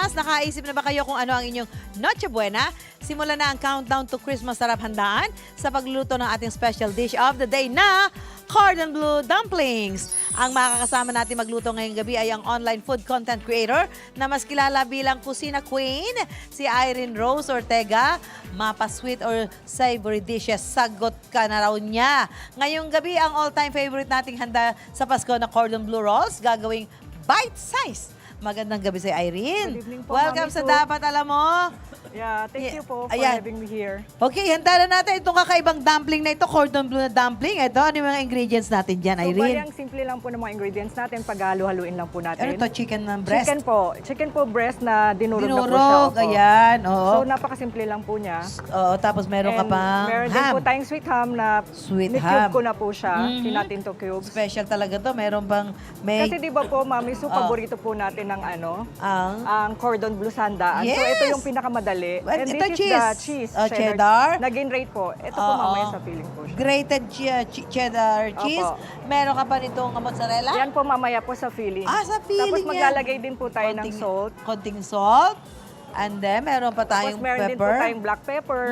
Nakaisip na ba kayo kung ano ang inyong Noche Buena? Simulan na ang countdown to Christmas sarap handaan sa pagluluto ng ating special dish of the day na cordon bleu dumplings. Ang makakasama natin magluto ngayong gabi ay ang online food content creator na mas kilala bilang Kusina Queen, si Irene Rose Ortega. Mapa sweet or savory dishes, sagot ka na raw niya. Ngayong gabi, ang all-time favorite nating handa sa Pasko na cordon bleu rolls, gagawing bite size. Magandang gabi sa Irene. Good evening po, Welcome Mami sa Sue. Dapat Alam Mo. Yeah, thank you po for Ayan. having me here. Okay, handa na natin itong kakaibang dumpling na ito, cordon bleu na dumpling. Ito, ano yung mga ingredients natin dyan, So, bali, Irene? ang simple lang po ng mga ingredients natin. Paghalo-haluin lang po natin. Ano to, chicken ng breast? Chicken po breast na dinurog na po siya. Dinurog, opo. ayan. Oo. So, napakasimple lang po niya. Oo, tapos meron ka And pang meron din ham. po tayong sweet ham na Sweet ni-cube ham. ko na po siya. Mhm. Kinatin to cubes. Special talaga to. Meron pang may Kasi di ba po, Mami, so paborito po natin ng ang cordon bleu sandaan. So, Yes! ito yung pinakamadali. Well, And ito this is cheese. the cheese. Oh, cheddar. Nag-in-rate po. Ito po Oo. mamaya sa feeling po siya. grated cheddar cheese. Opo. Meron ka pa nitong mozzarella? Yan po mamaya po sa filling. Sa feeling Tapos yan. maglalagay din po tayo ng salt. Konting salt. And then, meron pa Tapos tayong meron din po pepper. tayong black pepper.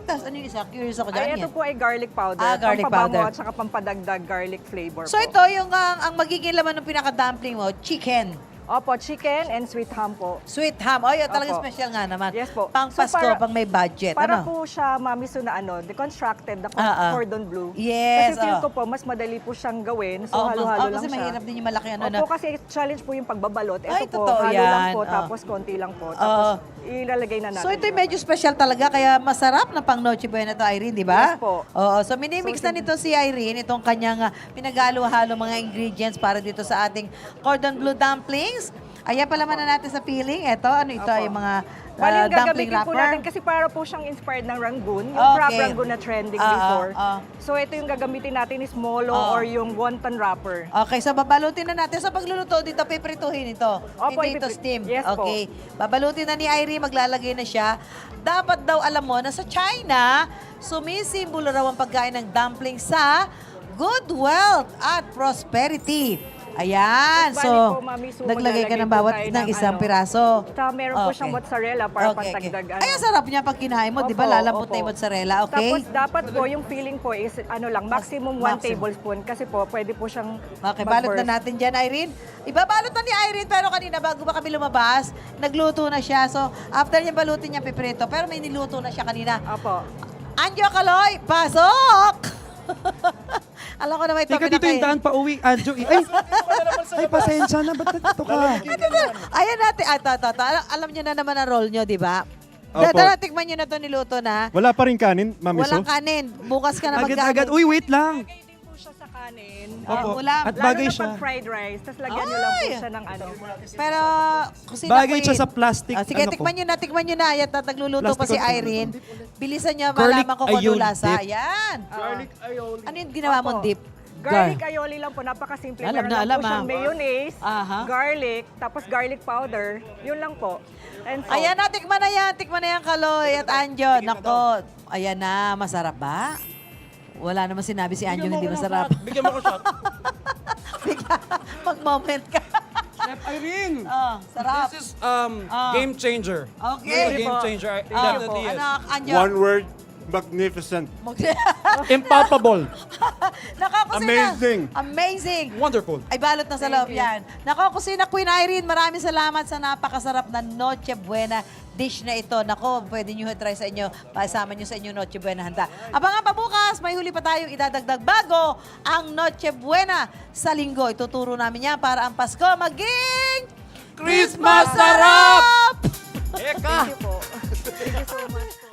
Tapos ano yung isa? Curious ako dyan. Ay, ito po ay garlic powder. Garlic pampabango powder. at saka pampadagdag garlic flavor So po. ito, yung ang magiging laman ng pinaka-dumpling mo, chicken. Opo, chicken and sweet ham po. Sweet ham. Oh, yun talaga Opo. special nga naman. Yes po. Pang So, Pasko, para- pang may budget. Para ano? po siya, Mami Sue, na deconstructed, the Ah, ah. cordon bleu. Yes, Kasi feel oh. ko po, mas madali po siyang gawin. So, Oo, halo-halo lang kasi siya. mahirap din yung malaki ano na. Opo, kasi challenge po yung pagbabalot. Ito Ay, po, totoo halo yan. lang po, Oh. tapos konti lang po. Tapos ilalagay na natin. So ito siya. medyo special talaga, kaya masarap na pang Noche Buena to, Irene, di ba? Yes po. Oo, so minimix So, na nito si Irene, itong kanyang pinagalo-halo mga ingredients para dito sa ating cordon bleu dumplings. Ayan pala na natin sa feeling. Ito, ano ito, Opo. yung mga Bali, yung dumpling gagamitin po wrapper. natin kasi para po siyang inspired ng Rangoon, yung Okay. crab Rangoon na trending before. So ito yung gagamitin natin is molo or yung wonton wrapper. Okay, so babalutin na natin. Sa pagluluto dito, piprituhin ito. Opo, Hindi ito ipipri- steam. Yes po. Okay. Babalutin na ni Irene, maglalagay na siya. Dapat daw alam mo na sa China, sumisimbolo raw ang pagkain ng dumpling sa good wealth at prosperity. Ayan. Bali So, po, Mami Sue, naglagay ka maglalagay ng po bawat tayo ng ng isang ano. piraso. Saka meron po siyang mozzarella para pantagdag. Ay, ang sarap niya pag kinain mo, di ba? Opo, Lalambot na opo. yung mozzarella, okay? Tapos dapat po yung filling po is maximum 1 Maximum. tablespoon kasi po pwede po siyang Okay, balot mag-burst. na natin dyan, Irene. Ibabalot na ni Irene, pero kanina bago ba kami lumabas, nagluto na siya. So, after niya balutin niya piprito, pero may niluto na siya kanina. Apo. Anjo Kaloy, pasok! Alam ko naman ito. Teka, dito yung daan pa uwi, Anjo. Ay, pasensya na. Ba't nandito ka? Ayan natin. Ito. Alam niyo na naman ang role niyo, di ba? Opo. Tara, tikman niyo na ito niluto na. Wala pa rin kanin, Mami Sue? Walang kanin. Bukas ka na Agad-agad. Uy, wait lang. Lagay din po siya sa kanin. Opo. ulam. At Lalo bagay na siya. pag fried rice, tapos lagyan niyo lang po Ay! siya ng Pero, kusina Bagay queen. siya sa plastic. Sige, ano tikman nyo na. Ayan, nagluluto pa Plastic si container. Irene. Bilisan nyo, Garlic malaman ko kung ano aioli lasa. dip. Ayan. Garlic Ano yung ginawa mong Opo. dip? Garlic aioli lang po, napakasimple. Alam Meron na, lang alam, po siyang ah. mayonnaise, Aha. garlic, tapos garlic powder. Yun lang po. And salt. Ayan na, tikman na yan, Kaloy at Anjo. Nako, ayan na, masarap ba? Wala naman sinabi si Anjo hindi masarap. Bigyan mo ko shot. Mag-moment ka. Chef Irene! Oh, sarap. This is game changer. Okay. This is a game changer. It definitely is. Ano, Anjo? One word, magnificent. Impalpable. Nakakusina. Amazing. Amazing. Wonderful. Ay, balot na sa loob yan. Nako, Kusina Queen Irene, maraming salamat sa napakasarap na Noche Buena dish na ito. Nako, pwede nyo try sa inyo, pasama nyo sa inyong Noche Buena handa. Abangan pa bukas, may huli pa tayong idadagdag bago ang Noche Buena sa linggo. Ituturo namin yan para ang Pasko maging Christmas sarap! Masarap! Eka! Thank you po. Thank you so much po.